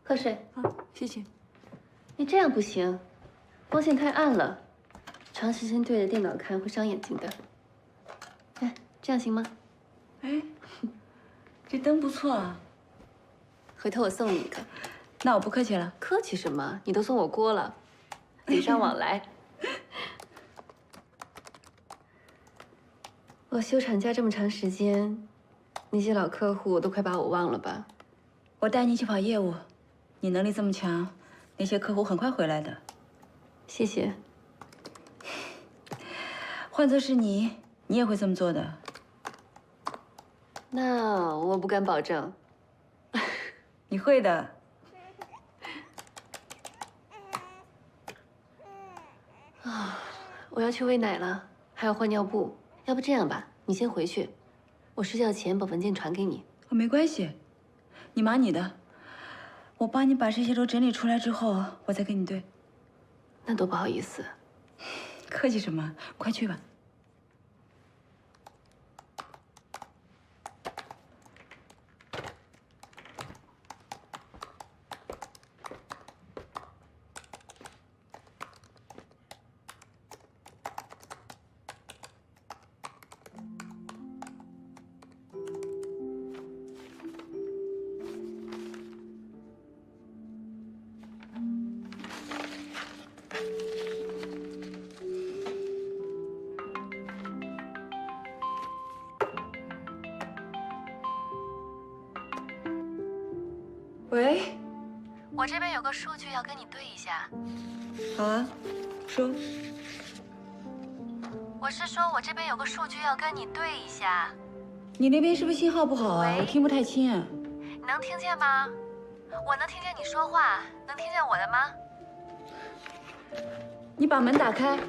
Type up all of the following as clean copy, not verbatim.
喝水。啊，谢谢。你这样不行，光线太暗了，长时间对着电脑看会伤眼睛的。哎，这样行吗？哎，这灯不错啊。回头我送你一个。那我不客气了。客气什么？你都送我锅了，礼尚往来。我休产假这么长时间，那些老客户都快把我忘了吧？我带你去跑业务，你能力这么强，那些客户很快回来的。谢谢。换做是你，你也会这么做的。那我不敢保证。你会的。啊，我要去喂奶了，还要换尿布。要不这样吧，你先回去，我睡觉前把文件传给你。哦，没关系，你忙你的，我帮你把这些都整理出来之后，我再跟你对。那多不好意思。客气什么？快去吧。喂，我这边有个数据要跟你对一下。好啊，说。我是说，我这边有个数据要跟你对一下。你那边是不是信号不好啊？喂，我听不太清啊。你能听见吗？我能听见你说话，能听见我的吗？你把门打开。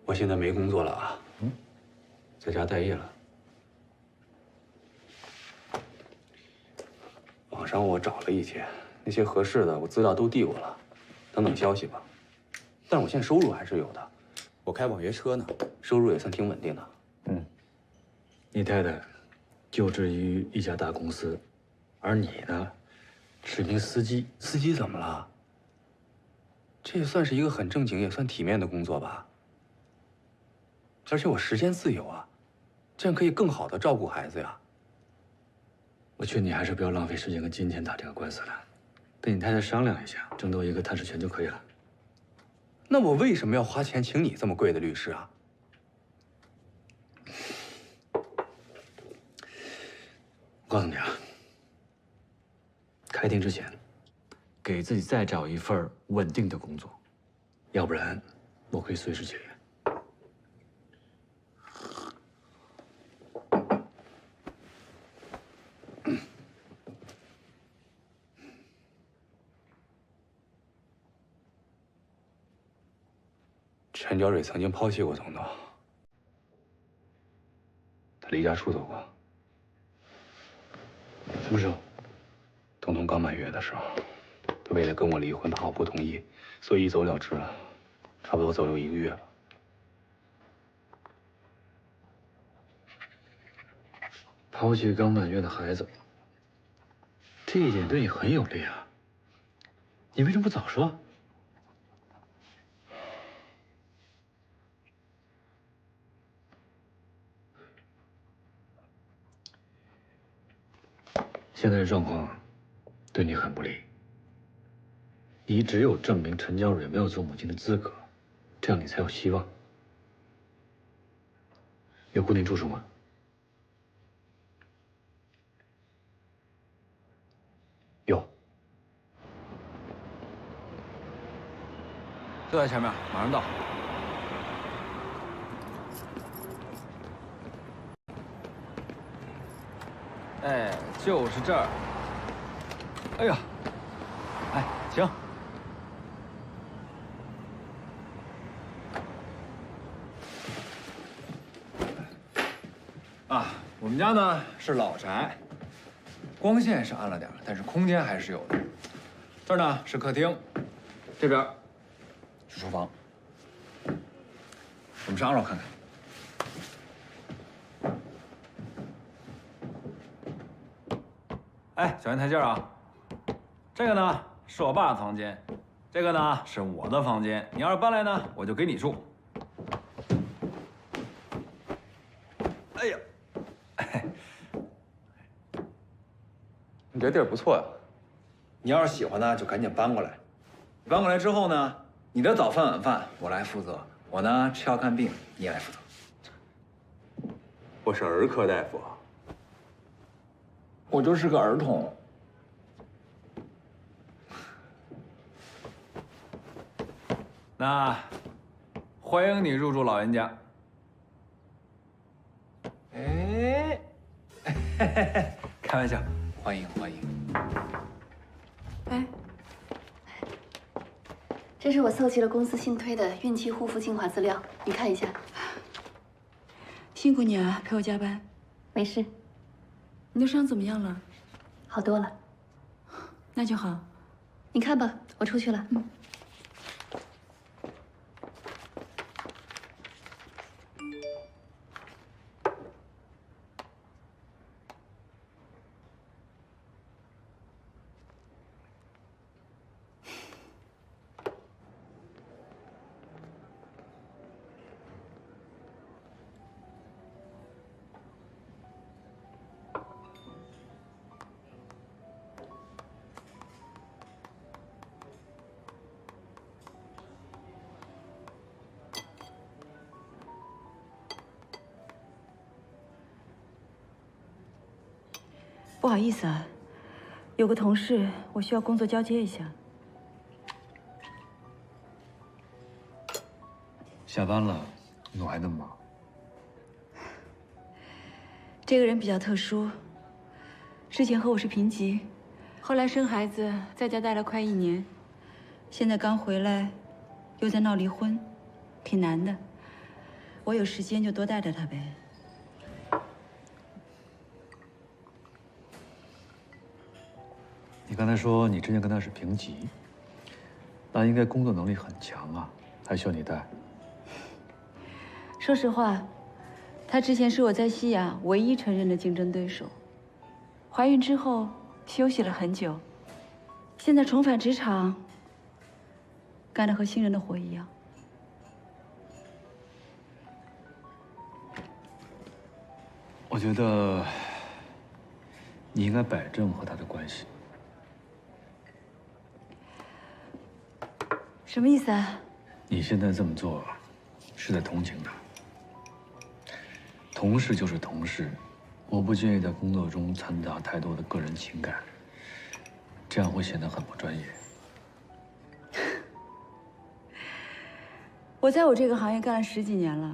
我现在没工作了啊，在家待业了。网上我找了一些，那些合适的我资料都递过了，等等消息吧。但是我现在收入还是有的，我开网约车呢，收入也算挺稳定的。你太太就职于一家大公司，而你呢，是名司机。司机怎么了？这也算是一个很正经也算体面的工作吧。而且我时间自由啊，这样可以更好的照顾孩子呀。我劝你还是不要浪费时间跟金钱打这个官司了，跟你太太商量一下，争夺一个探视权就可以了。那我为什么要花钱请你这么贵的律师啊？我告诉你啊，开庭之前，给自己再找一份稳定的工作，要不然我可以随时解约。陈娇蕊曾经抛弃过彤彤，她离家出走过。什么时候？彤彤刚满月的时候，她为了跟我离婚，怕我不同意，所以一走了之了，差不多走有1个月了。抛弃刚满月的孩子，这一点对你很有利啊。你为什么不早说？现在的状况对你很不利，你只有证明陈娇蕊没有做母亲的资格，这样你才有希望。有固定住处吗？有。就在前面，马上到。哎，就是这儿。哎呀，哎，行。啊，我们家呢是老宅，光线是暗了点儿，但是空间还是有的。这儿呢是客厅，这边是厨房。我们上2楼看看。 哎，小圆台阶啊，这个呢是我爸的房间，这个呢是我的房间。你要是搬来呢，我就给你住。哎呀，你这地儿不错呀。你要是喜欢呢，就赶紧搬过来。搬过来之后呢，你的早饭晚饭我来负责，我呢吃药看病你来负责。我是儿科大夫。 我就是个儿童。那欢迎你入住老人家。哎，开玩笑，欢迎欢迎。哎，这是我搜集了公司新推的孕期护肤精华资料，你看一下。辛苦你啊，陪我加班。没事，你的伤怎么样了？好多了。那就好。你看吧，我出去了。不好意思啊，有个同事，我需要工作交接一下。下班了，你怎么还那么忙？这个人比较特殊，之前和我是平级，后来生孩子，在家待了快1年，现在刚回来，又在闹离婚，挺难的。我有时间就多带带他呗。 你刚才说你之前跟他是平级，那应该工作能力很强啊，还需要你带。说实话，他之前是我在西亚唯一承认的竞争对手。怀孕之后休息了很久，现在重返职场，干得和新人的活一样。我觉得你应该摆正和他的关系。 什么意思啊？你现在这么做，是在同情他。同事就是同事，我不建议在工作中掺杂太多的个人情感，这样会显得很不专业。我在我这个行业干了10几年了，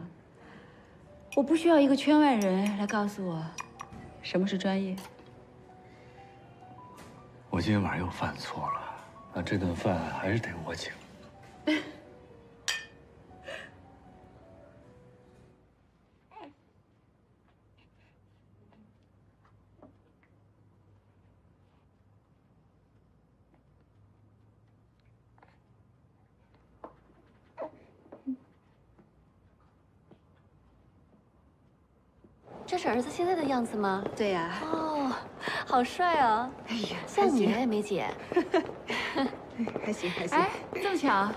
我不需要一个圈外人来告诉我什么是专业。我今天晚上又犯错了，那这顿饭还是得我请。这是儿子现在的样子吗？对呀、哦，好帅哦！哎呀，像你，梅姐。还行还行。哎，这么巧，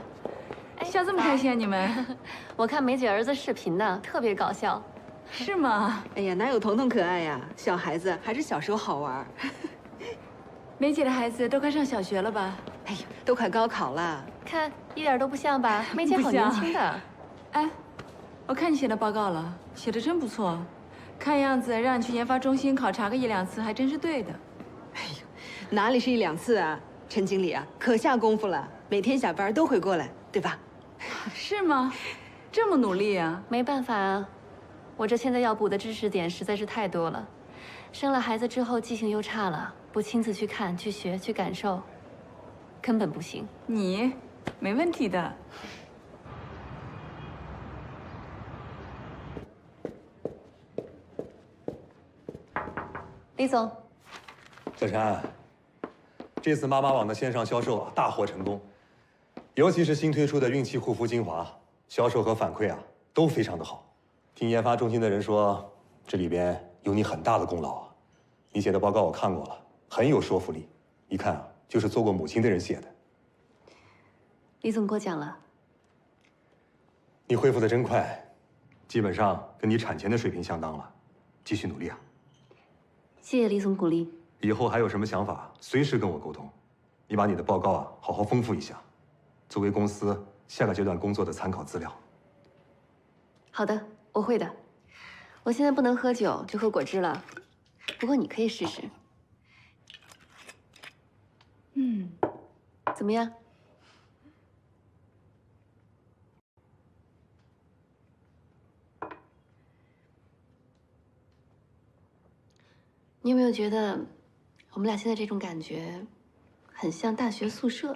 笑这么开心啊你们？我看梅姐儿子视频呢，特别搞笑。是吗？哎呀，哪有彤彤可爱呀？小孩子还是小时候好玩。梅姐的孩子都快上小学了吧？哎呀，都快高考了。看一点都不像吧？梅姐好年轻的。哎，我看你写的报告了，写的真不错。看样子让你去研发中心考察个1、2次，还真是对的。哎呀，哪里是1、2次啊？陈经理啊，可下功夫了，每天下班都会过来，对吧？是吗？这么努力啊？没办法啊，我这现在要补的知识点实在是太多了。生了孩子之后记性又差了，不亲自去看、去学、去感受，根本不行。你没问题的。李总，小婵，这次妈妈网的线上销售啊大获成功，尤其是新推出的孕期护肤精华，销售和反馈啊都非常的好。听研发中心的人说，这里边有你很大的功劳啊。你写的报告我看过了，很有说服力，一看啊就是做过母亲的人写的。李总过奖了。你恢复的真快，基本上跟你产前的水平相当了，继续努力啊。谢谢李总鼓励。以后还有什么想法，随时跟我沟通。你把你的报告啊好好丰富一下，作为公司下个阶段工作的参考资料。好的，我会的。我现在不能喝酒，就喝果汁了。不过你可以试试。怎么样？你有没有觉得，我们俩现在这种感觉，很像大学宿舍？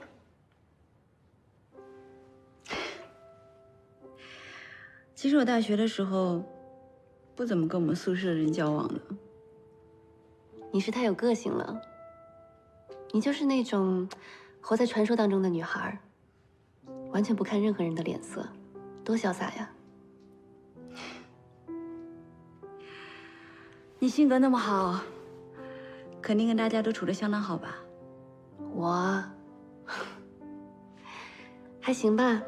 其实我大学的时候，不怎么跟我们宿舍人交往的。你是太有个性了。你就是那种活在传说当中的女孩，完全不看任何人的脸色，多潇洒呀！你性格那么好，肯定跟大家都处得相当好吧？我还行吧。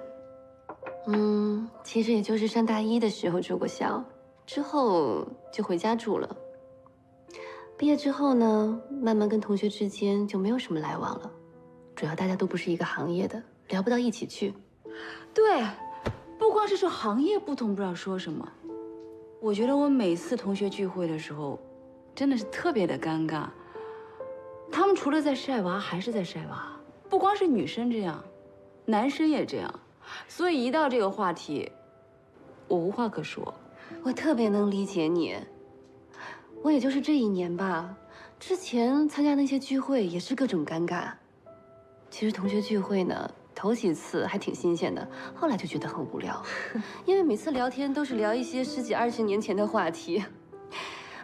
其实也就是上大一的时候住过校，之后就回家住了。毕业之后呢，慢慢跟同学之间就没有什么来往了，主要大家都不是一个行业的，聊不到一起去。对，不光是说行业不同，不知道说什么。我觉得我每次同学聚会的时候，真的是特别的尴尬。他们除了在晒娃，还是在晒娃。不光是女生这样，男生也这样。所以一到这个话题，我无话可说。我特别能理解你。我也就是这一年吧，之前参加那些聚会也是各种尴尬。其实同学聚会呢，头几次还挺新鲜的，后来就觉得很无聊，因为每次聊天都是聊一些10几20年前的话题，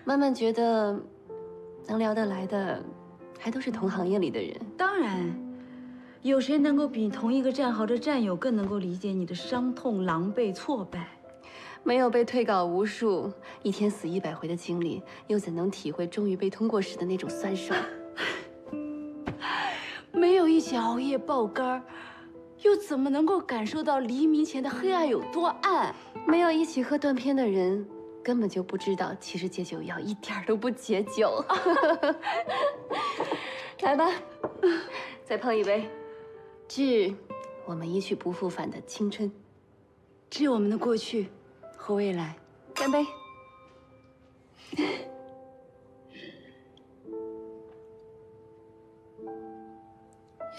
慢慢觉得能聊得来的，还都是同行业里的人。当然，有谁能够比同一个战壕的战友更能够理解你的伤痛、狼狈、挫败？没有被退稿无数、一天死100回的经历，又怎能体会终于被通过时的那种酸爽？没有一起熬夜爆肝，又怎么能够感受到黎明前的黑暗有多暗？没有一起喝断片的人，根本就不知道，其实戒酒药一点都不解酒。来吧，再碰一杯，致我们一去不复返的青春，致我们的过去和未来。干杯！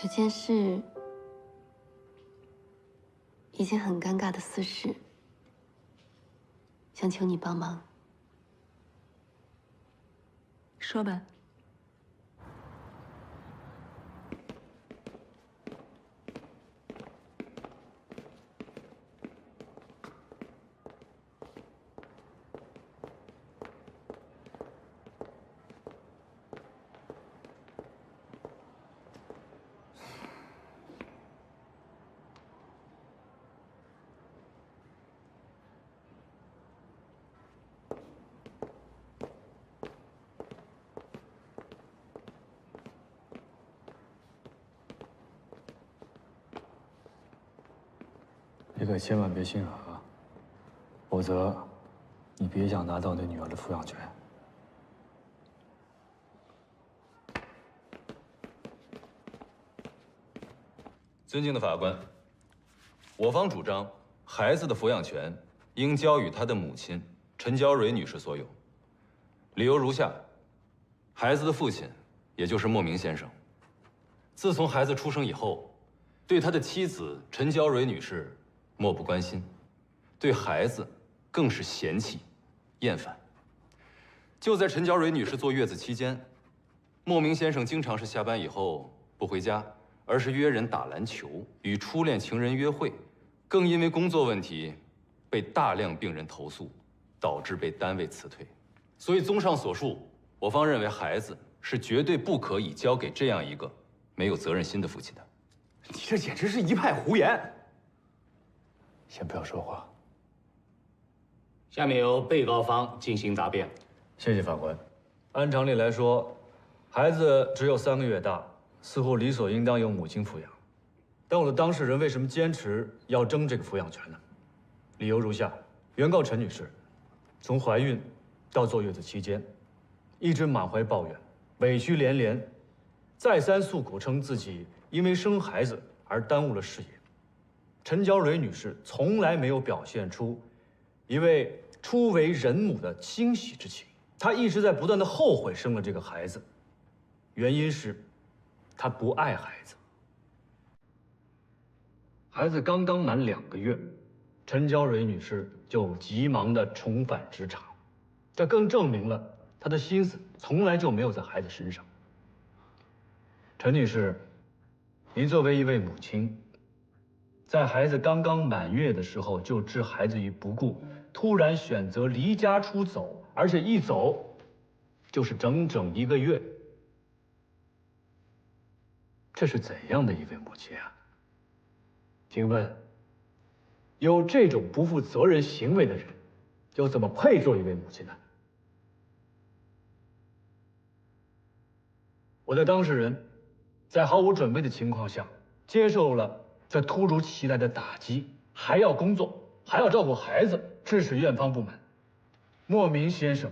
有件事，一件很尴尬的私事，想求你帮忙。说吧。你可千万别心软啊，否则你别想拿到你女儿的抚养权。尊敬的法官，我方主张，孩子的抚养权应交予他的母亲陈娇蕊女士所有。理由如下：孩子的父亲，也就是莫明先生，自从孩子出生以后，对他的妻子陈娇蕊女士漠不关心，对孩子更是嫌弃、厌烦。就在陈娇蕊女士坐月子期间，莫名先生经常是下班以后不回家，而是约人打篮球，与初恋情人约会，更因为工作问题被大量病人投诉，导致被单位辞退。所以综上所述，我方认为孩子是绝对不可以交给这样一个没有责任心的父亲的。你这简直是一派胡言！先不要说话。下面由被告方进行答辩。谢谢法官。按常理来说，孩子只有3个月大，似乎理所应当由母亲抚养。但我的当事人为什么坚持要争这个抚养权呢？理由如下：原告陈女士，从怀孕到坐月子期间，一直满怀抱怨，委屈连连，再三诉苦，称自己因为生孩子而耽误了事业。陈娇蕊女士从来没有表现出一位初为人母的欣喜之情，她一直在不断的后悔生了这个孩子，原因是她不爱孩子。孩子刚刚满2个月，陈娇蕊女士就急忙的重返职场，这更证明了她的心思从来就没有在孩子身上。陈女士，您作为一位母亲，在孩子刚刚满月的时候就置孩子于不顾，突然选择离家出走，而且一走就是整整1个月，这是怎样的一位母亲啊？请问，有这种不负责任行为的人，又怎么配做一位母亲呢？我的当事人在毫无准备的情况下，接受了这突如其来的打击，还要工作，还要照顾孩子，致使院方不满。莫名先生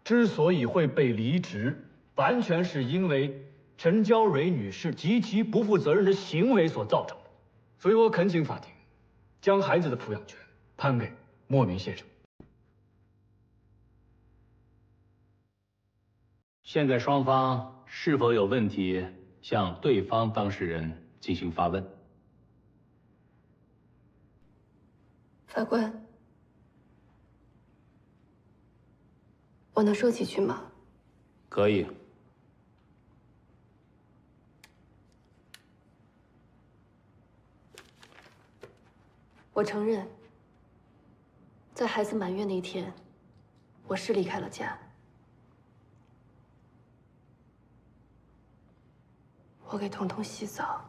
之所以会被离职，完全是因为陈娇蕊女士极其不负责任的行为所造成的。所以我恳请法庭将孩子的抚养权判给莫名先生。现在双方是否有问题向对方当事人进行发问？法官，我能说几句吗？可以。我承认，在孩子满月那天，我是离开了家。我给彤彤洗澡、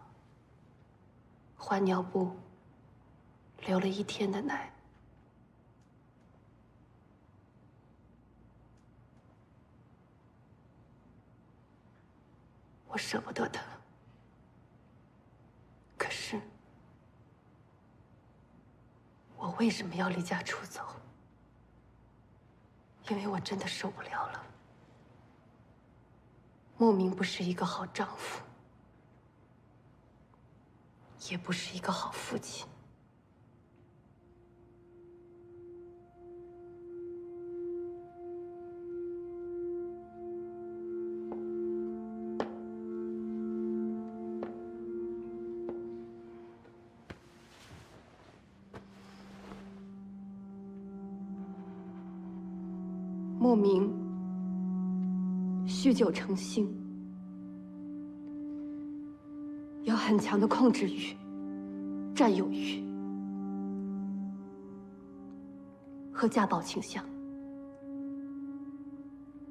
换尿布，流了1天的奶。我舍不得他，可是我为什么要离家出走？因为我真的受不了了。莫名不是一个好丈夫，也不是一个好父亲。莫名酗酒成性，有很强的控制欲、占有欲和家暴倾向。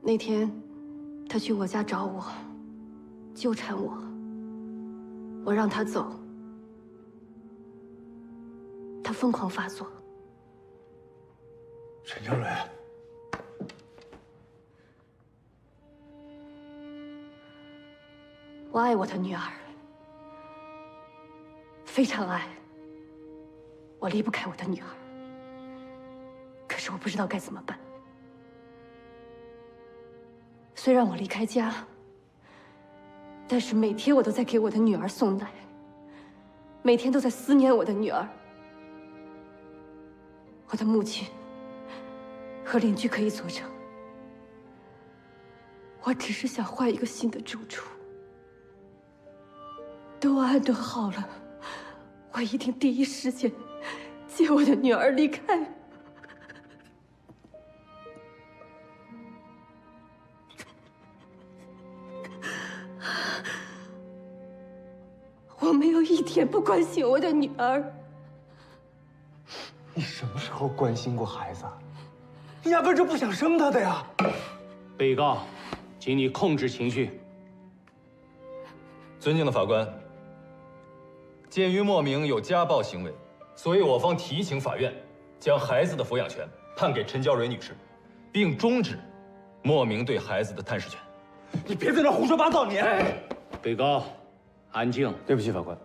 那天，他去我家找我，纠缠我，我让他走，他疯狂发作。陈娇蕊。我爱我的女儿，非常爱。我离不开我的女儿，可是我不知道该怎么办。虽然我离开家，但是每天我都在给我的女儿送奶，每天都在思念我的女儿。我的母亲和邻居可以作证，我只是想换一个新的住处。等我安顿好了，我一定第一时间接我的女儿离开。点不关心我的女儿。你什么时候关心过孩子？你压根就不想生他的呀！被告，请你控制情绪。尊敬的法官，鉴于莫名有家暴行为，所以我方提请法院将孩子的抚养权判给陈娇蕊女士，并终止莫名对孩子的探视权。你别在这胡说八道！你，被告，安静。对不起，法官。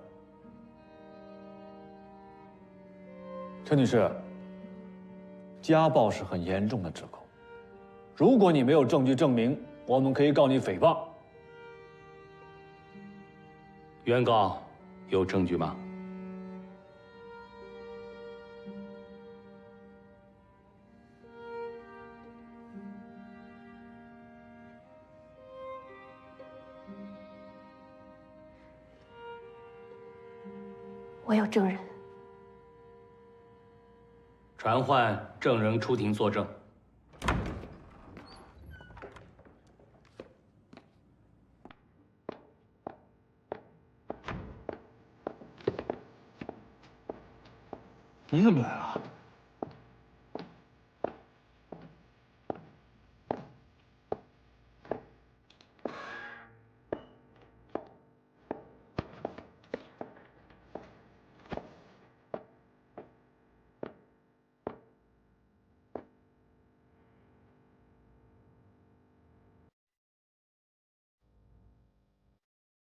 陈女士，家暴是很严重的指控，如果你没有证据证明，我们可以告你诽谤。原告有证据吗？我有证人。传唤证人出庭作证。你怎么来了？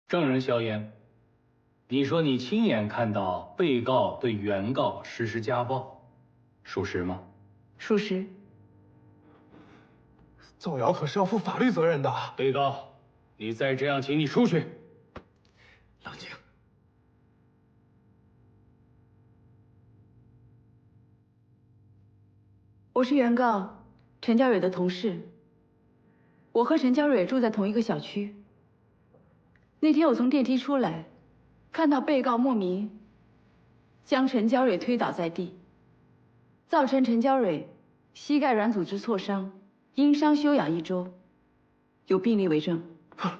证人萧炎，你说你亲眼看到被告对原告实施家暴，属实吗？属实。造谣可是要负法律责任的。被告，你再这样，请你出去。冷静。我是原告陈娇蕊的同事，我和陈娇蕊住在同一个小区。那天我从电梯出来，看到被告莫名将陈娇蕊推倒在地，造成陈娇蕊膝盖软组织挫伤，因伤休养1周，有病历为证。法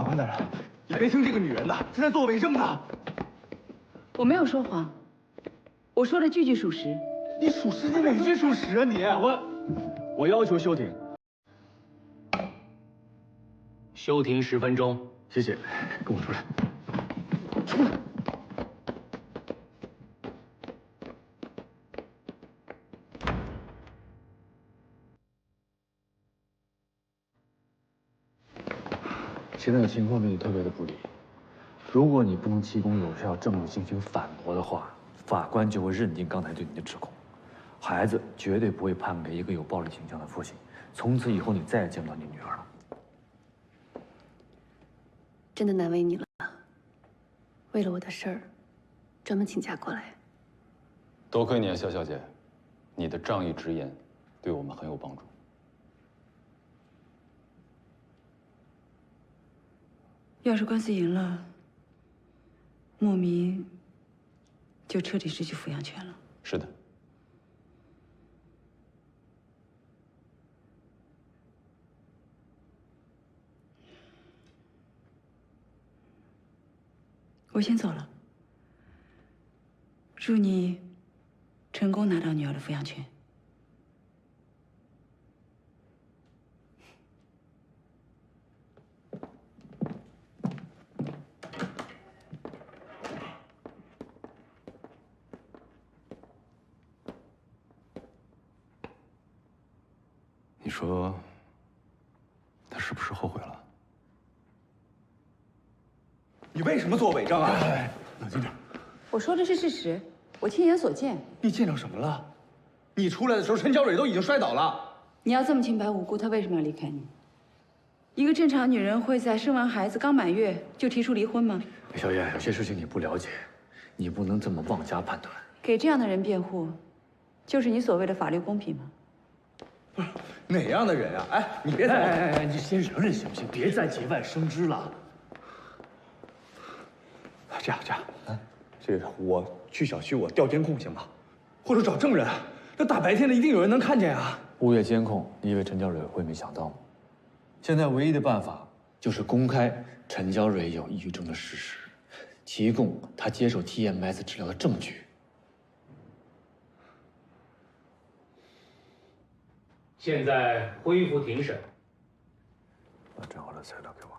官大人，你别听这个女人的，是在做伪证的。我没有说谎，我说的句句属实。你属实，你哪句属实啊你？我要求休庭。休庭10分钟。谢谢，跟我出来。出来。现在的情况对你特别的不利，如果你不能提供有效证据进行反驳的话，法官就会认定刚才对你的指控，孩子绝对不会判给一个有暴力倾向的父亲，从此以后你再也见不到你女儿了。真的难为你了，为了我的事儿，专门请假过来。多亏你啊，肖小姐，你的仗义直言，对我们很有帮助。要是官司赢了，莫名就彻底失去抚养权了。是的。我先走了，祝你成功拿到女儿的抚养权。你说，他是不是后悔了？你为什么做伪证啊？冷静点。我说的是事实，我亲眼所见。你见着什么了？你出来的时候，陈娇蕊都已经摔倒了。你要这么清白无辜，她为什么要离开你？一个正常女人会在生完孩子刚满月就提出离婚吗？小燕，有些事情你不了解，你不能这么妄加判断。给这样的人辩护，就是你所谓的法律公平吗？不是哪样的人啊？哎，你别走！你先忍忍行不行？别再节外生枝了。这样，这个我去小区，我调监控行吗？或者找证人，这大白天的一定有人能看见啊！物业监控，你以为陈娇蕊会没想到吗？现在唯一的办法就是公开陈娇蕊有抑郁症的事实，提供他接受 TMS 治疗的证据。现在恢复庭审。把整好的材料给我。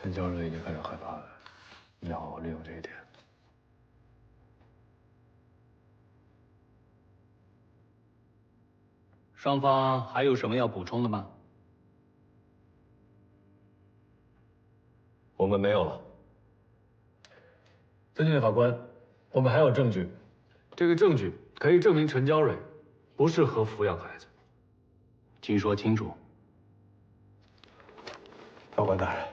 陈娇瑞已经开始害怕了，你要好好利用这一点。双方还有什么要补充的吗？我们没有了。尊敬的法官，我们还有证据，这个证据可以证明陈娇蕊不适合抚养孩子。请说清楚。法官大人，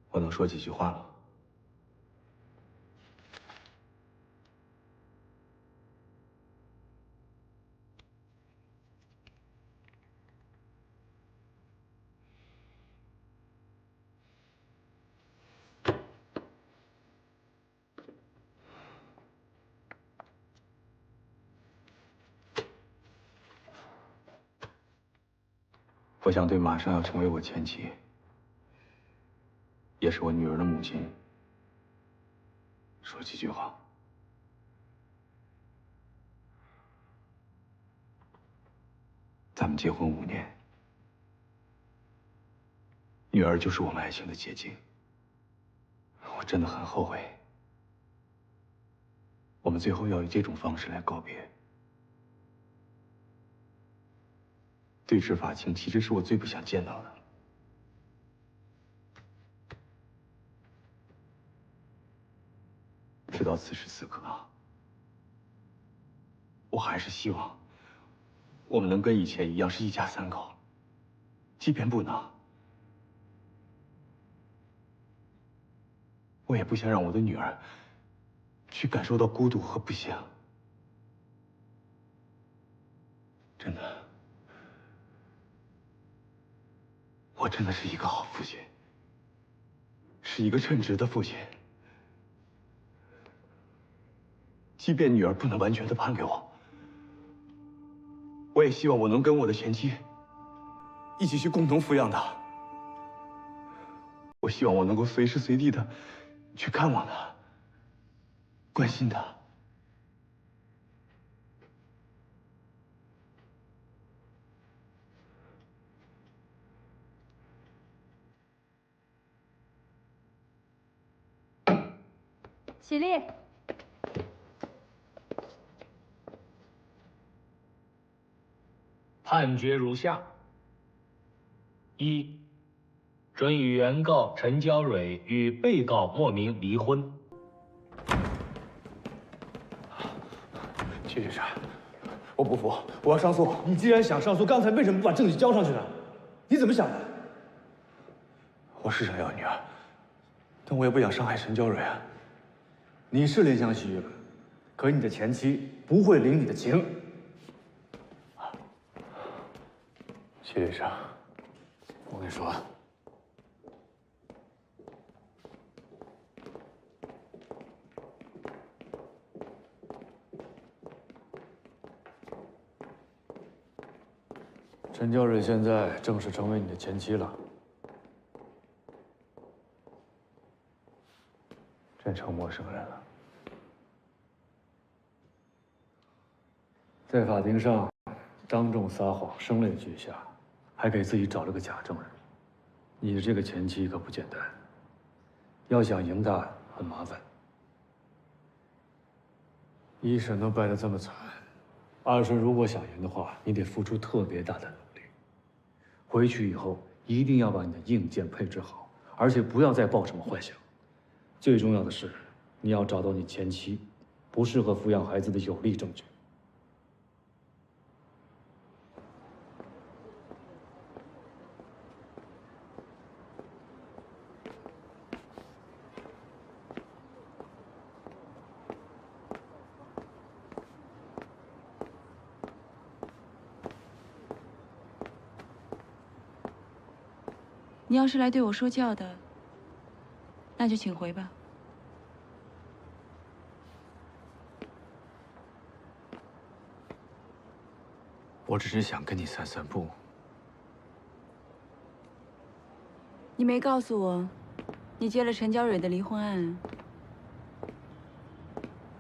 我能说几句话吗？我想对马上要成为我前妻，也是我女儿的母亲，说几句话。咱们结婚5年，女儿就是我们爱情的结晶。我真的很后悔，我们最后要以这种方式来告别。对峙法庭其实是我最不想见到的。直到此时此刻啊，我还是希望我们能跟以前一样是一家3口，即便不能，我也不想让我的女儿去感受到孤独和不幸。真的。我真的是一个好父亲，是一个称职的父亲。即便女儿不能完全的判给我，我也希望我能跟我的前妻一起去共同抚养她。我希望我能够随时随地的去看望她，关心她。起立。判决如下：一、准予原告陈娇蕊与被告莫名离婚。谢律师，我不服，我要上诉。你既然想上诉，刚才为什么不把证据交上去呢？你怎么想的？我是想要女儿，但我也不想伤害陈娇蕊啊。你是怜香惜玉了，可你的前妻不会领你的情。谢律师，我跟你说，陈娇蕊现在正式成为你的前妻了。真成陌生人了。在法庭上当众撒谎，声泪俱下，还给自己找了个假证人。你的这个前妻可不简单，要想赢她很麻烦。一审都败得这么惨，二审如果想赢的话，你得付出特别大的努力。回去以后一定要把你的硬件配置好，而且不要再抱什么幻想。最重要的是，你要找到你前妻不适合抚养孩子的有力证据。你要是来对我说教的，那就请回吧。我只是想跟你散散步。你没告诉我，你接了陈娇蕊的离婚案。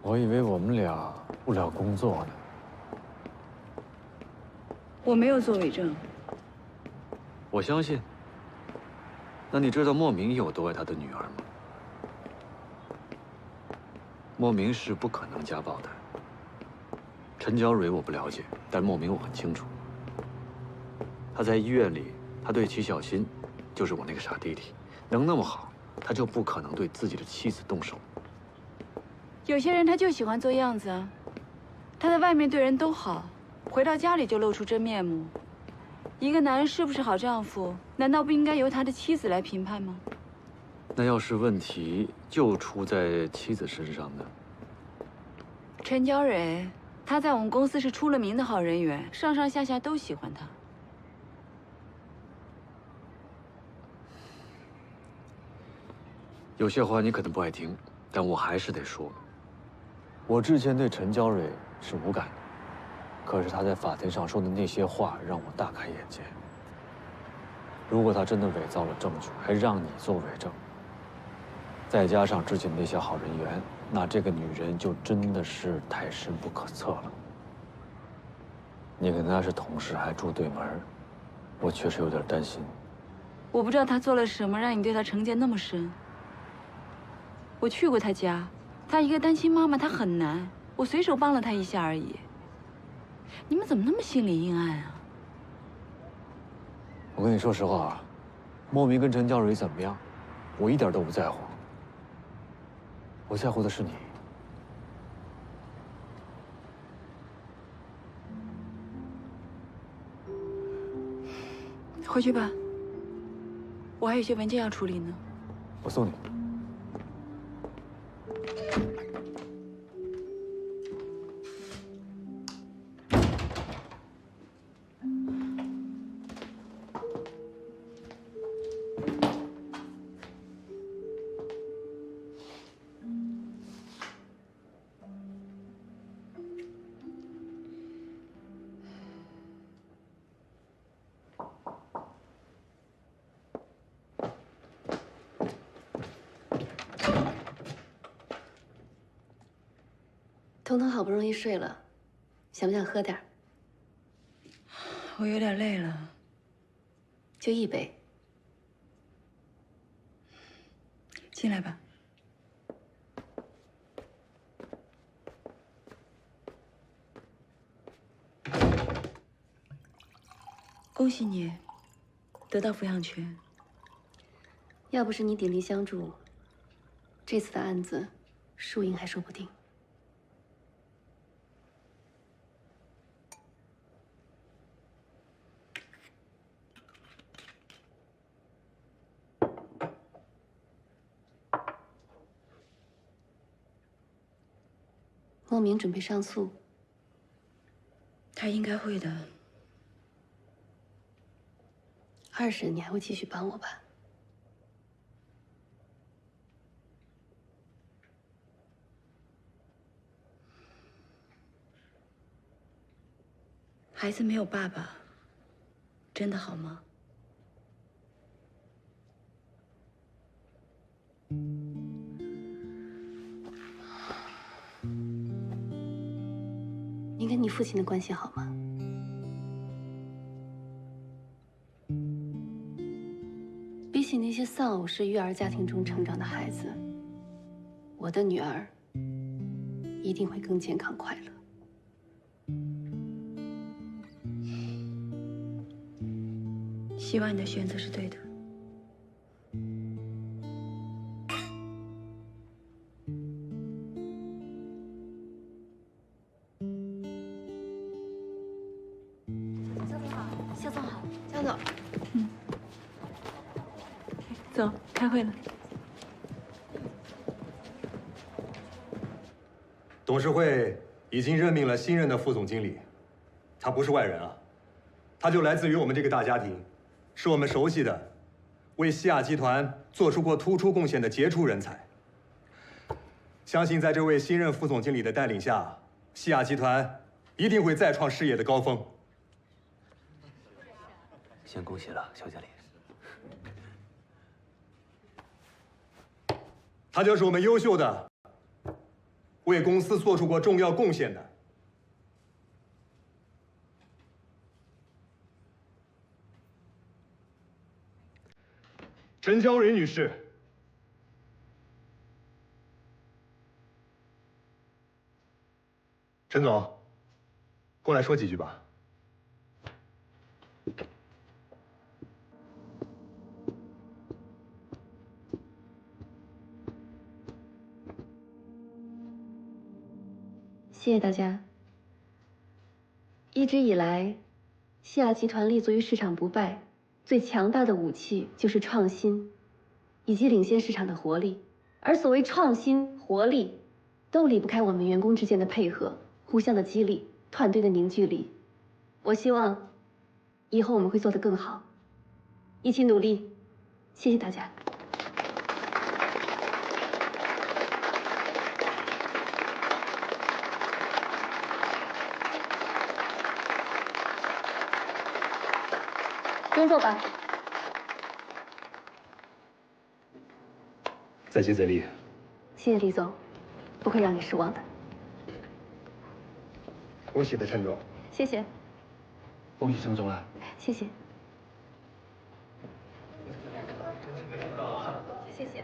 我以为我们俩不聊工作呢。我没有做伪证。我相信。那你知道莫名有多爱他的女儿吗？莫名是不可能家暴的。陈娇蕊我不了解，但莫名我很清楚。他在医院里，他对齐小新，就是我那个傻弟弟，能那么好，他就不可能对自己的妻子动手。有些人他就喜欢做样子啊，他在外面对人都好，回到家里就露出真面目。一个男人是不是好丈夫，难道不应该由他的妻子来评判吗？那要是问题就出在妻子身上呢？陈娇蕊，她在我们公司是出了名的好人缘，上上下下都喜欢她。有些话你可能不爱听，但我还是得说。我之前对陈娇蕊是无感的，可是她在法庭上说的那些话让我大开眼界。如果她真的伪造了证据，还让你做伪证，再加上之前那些好人缘，那这个女人就真的是太深不可测了。你跟她是同事，还住对门，我确实有点担心。我不知道她做了什么，让你对她成见那么深。我去过她家，她一个单亲妈妈，她很难，我随手帮了她一下而已。你们怎么那么心理阴暗啊？我跟你说实话啊，莫名跟陈娇蕊怎么样，我一点都不在乎。我在乎的是你。回去吧，我还有些文件要处理呢。我送你。彤彤好不容易睡了，想不想喝点？我有点累了，就一杯。进来吧。恭喜你，得到抚养权。要不是你鼎力相助，这次的案子输赢还说不定。莫名准备上诉，他应该会的。20你还会继续帮我吧？孩子没有爸爸，真的好吗？你跟你父亲的关系好吗？比起那些丧偶式育儿家庭中成长的孩子，我的女儿一定会更健康快乐。希望你的选择是对的。肖总好，肖总好，肖总。走，开会了。董事会已经任命了新任的副总经理，他不是外人啊，他就来自于我们这个大家庭，是我们熟悉的、为西亚集团做出过突出贡献的杰出人才。相信在这位新任副总经理的带领下，西亚集团一定会再创事业的高峰。先恭喜了，肖经理。他就是我们优秀的，为公司做出过重要贡献的陈娇蕊女士。陈总，过来说几句吧。谢谢大家。一直以来，西亚集团立足于市场不败，最强大的武器就是创新，以及领先市场的活力。而所谓创新、活力，都离不开我们员工之间的配合、互相的激励、团队的凝聚力。我希望以后我们会做得更好，一起努力。谢谢大家。工作吧。再接再厉。谢谢李总，不会让你失望的。恭喜了，陈总。谢谢。恭喜陈总啊！谢谢。谢谢。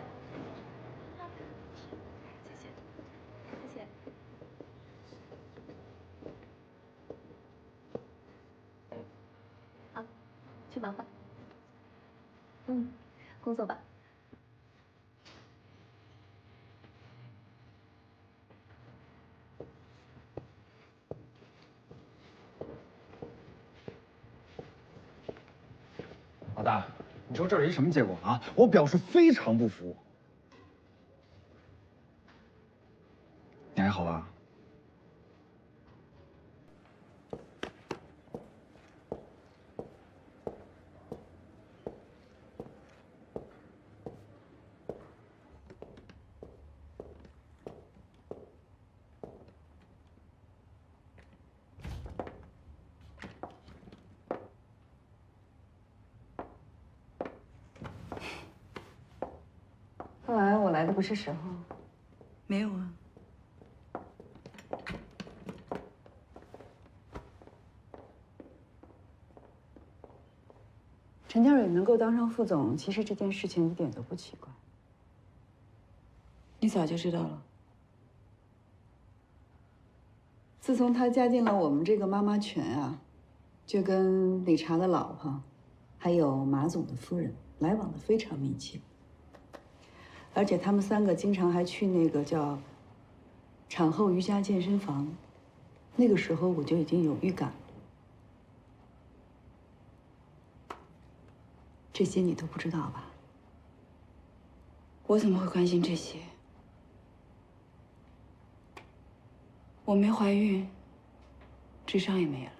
谢谢。谢谢。好，去忙吧。工作吧。老大，你说这是一什么结果啊？我表示非常不服。你还好吧？看来我来的不是时候。没有啊。陈家蕊能够当上副总，其实这件事情一点都不奇怪。你早就知道了。自从他加进了我们这个妈妈群啊，就跟理查的老婆，还有马总的夫人来往的非常密切。而且他们三个经常还去那个叫产后瑜伽健身房，那个时候我就已经有预感了。这些你都不知道吧？我怎么会关心这些？我没怀孕，智商也没了。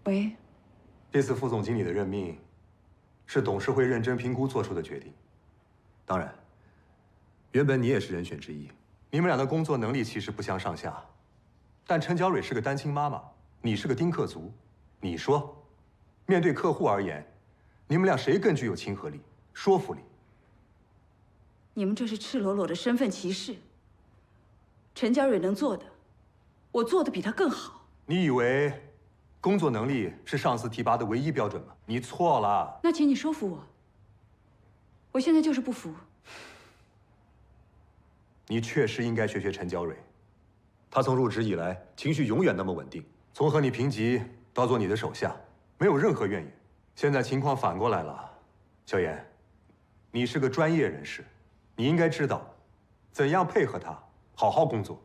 喂，这次副总经理的任命，是董事会认真评估做出的决定。当然，原本你也是人选之一。你们俩的工作能力其实不相上下，但陈娇蕊是个单亲妈妈，你是个丁克族。你说，面对客户而言，你们俩谁更具有亲和力、说服力？你们这是赤裸裸的身份歧视。陈娇蕊能做的，我做的比她更好。你以为工作能力是上司提拔的唯一标准吗？你错了。那请你说服我。我现在就是不服。你确实应该学学陈娇蕊，她从入职以来情绪永远那么稳定，从和你平级到做你的手下，没有任何怨言。现在情况反过来了，小妍，你是个专业人士，你应该知道怎样配合她，好好工作。